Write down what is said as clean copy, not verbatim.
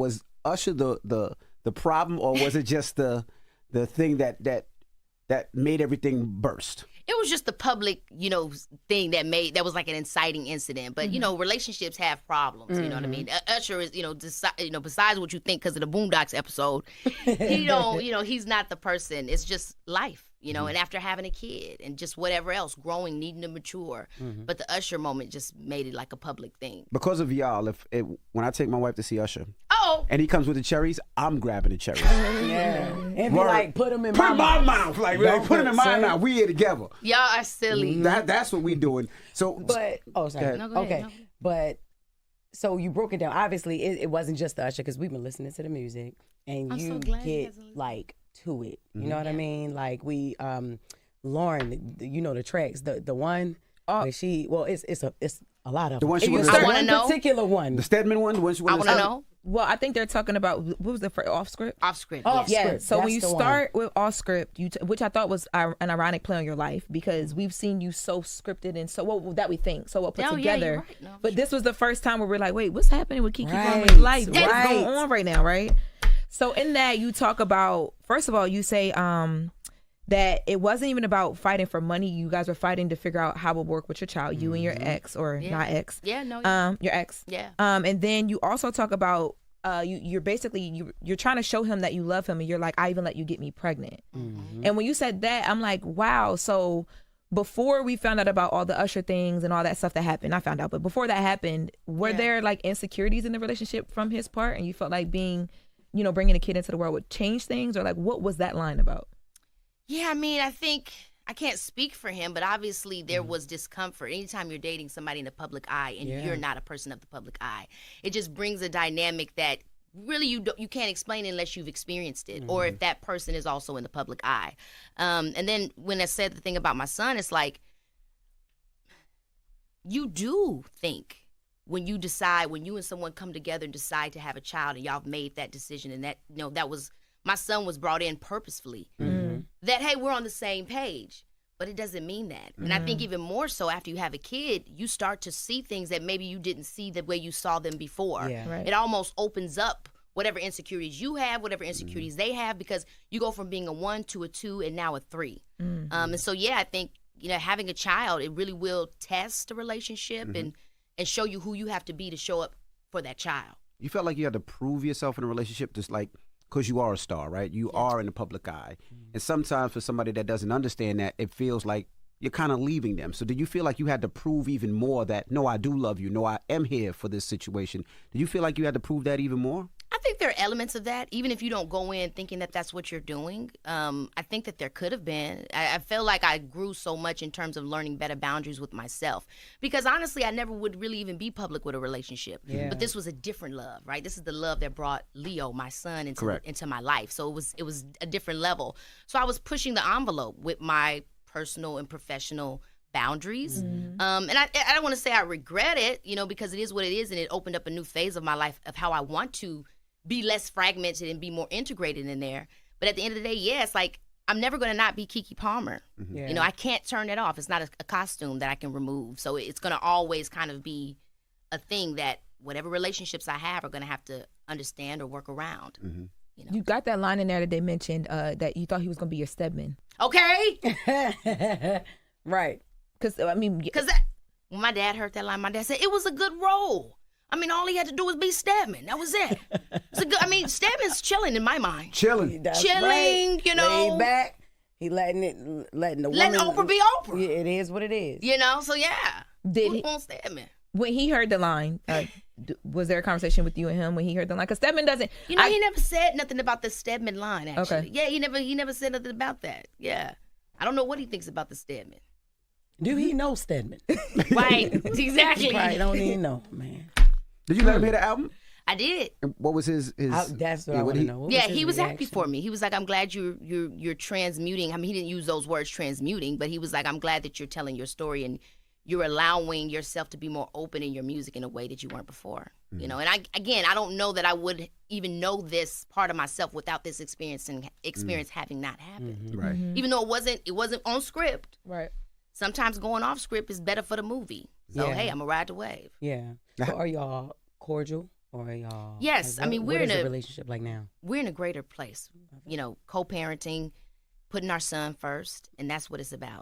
Was Usher the problem, or was it just the thing that made everything burst? It was just the public, thing that was like an inciting incident. But relationships have problems. You know what I mean? Usher is, besides what you think because of the Boondocks episode, he's not the person. It's just life. And after having a kid and just whatever else, growing, needing to mature. But the Usher moment just made it like a public thing. Because of y'all, when I take my wife to see Usher, and he comes with the cherries, I'm grabbing the cherries. And be like, put them in my mouth. Like, put them in my mouth. We here together. Y'all are silly. That's what we doing. So, sorry. No, go ahead. Okay, no. but so you broke it down. Obviously, it wasn't just the Usher because we've been listening to the music, and you get like to it. You know what I mean? Like we, Lauren, the tracks, the one where she, it's a lot of them. The one she was one particular one, the Stedman one. The one she I want to know. Well, I think they're talking about, what was the first, off script? Off script. Yeah. So when you start with off script, which I thought was an ironic play on your life, because we've seen you so scripted and so that we think so well put together. You're right. No, but this was the first time where we're like, wait, what's happening with Keke Right. Palmer's life? What's Right. going on right now, right? So in that, you talk about, first of all, you say that it wasn't even about fighting for money. You guys were fighting to figure out how it would work with your child, you and your ex, or not ex. Yeah, no. Your ex. Yeah. And then you also talk about you're basically you're trying to show him that you love him, and you're like, I even let you get me pregnant. And when you said that, I'm like, wow. So before we found out about all the Usher things and all that stuff that happened, I found out, but before that happened, were there like insecurities in the relationship from his part, and you felt like being, bringing a kid into the world would change things, or like what was that line about? Yeah, I mean, I think I can't speak for him, but obviously there was discomfort. Anytime you're dating somebody in the public eye and you're not a person of the public eye, it just brings a dynamic that really you can't explain unless you've experienced it, or if that person is also in the public eye. And then when I said the thing about my son, it's like, you do think when you and someone come together and decide to have a child, and y'all have made that decision, and that that was, my son was brought in purposefully, that, hey, we're on the same page. But it doesn't mean that. And I think even more so after you have a kid, you start to see things that maybe you didn't see the way you saw them before. Yeah. Right. It almost opens up whatever insecurities you have, whatever insecurities they have, because you go from being a 1 to a 2 and now a 3. And so, I think, having a child, it really will test the relationship and show you who you have to be to show up for that child. You felt like you had to prove yourself in a relationship, just like, because you are a star, right? You are in the public eye. And sometimes for somebody that doesn't understand that, it feels like you're kind of leaving them. So did you feel like you had to prove even more that, no, I do love you. No, I am here for this situation. Did you feel like you had to prove that even more? I think there are elements of that, even if you don't go in thinking that that's what you're doing. I think that there could have been. I feel like I grew so much in terms of learning better boundaries with myself, because honestly, I never would really even be public with a relationship. But this was a different love, right? This is the love that brought Leo, my son, into my life. So it was a different level. So I was pushing the envelope with my personal and professional boundaries. And I don't want to say I regret it, because it is what it is, and it opened up a new phase of my life of how I want to be less fragmented and be more integrated in there. But at the end of the day, it's like, I'm never going to not be Keke Palmer. I can't turn it off. It's not a costume that I can remove. So it's going to always kind of be a thing that whatever relationships I have are going to have to understand or work around. You got that line in there that they mentioned that you thought he was going to be your Stedman. Okay. Right. Because when my dad heard that line, my dad said, it was a good role. I mean, all he had to do was be Stedman. That was it. Stedman's chilling in my mind. Chilling. Chilling, right. Laid back. He letting Oprah be Oprah. Yeah, it is what it is. So yeah. Did he on Stedman? When he heard the line, was there a conversation with you and him when he heard the line? Because Stedman doesn't. He never said nothing about the Stedman line. Actually, okay. Yeah, he never said nothing about that. Yeah, I don't know what he thinks about the Stedman. Do he know Stedman? Right, exactly. Right, don't even know, man. Did you let him hear the album? I did. And what was his that's what I want to know. He was happy for me. He was like, I'm glad you're transmuting. I mean, he didn't use those words, transmuting, but he was like, I'm glad that you're telling your story and you're allowing yourself to be more open in your music in a way that you weren't before. And I don't know that I would even know this part of myself without this experience having not happened. Right. Even though it wasn't on script. Right. Sometimes going off script is better for the movie. So hey, I'm gonna ride the wave. Yeah. So are y'all cordial? or are y'all? Yes, like, I mean, what we're is in the a relationship like now? We're in a greater place. You know, co-parenting, putting our son first, and that's what it's about.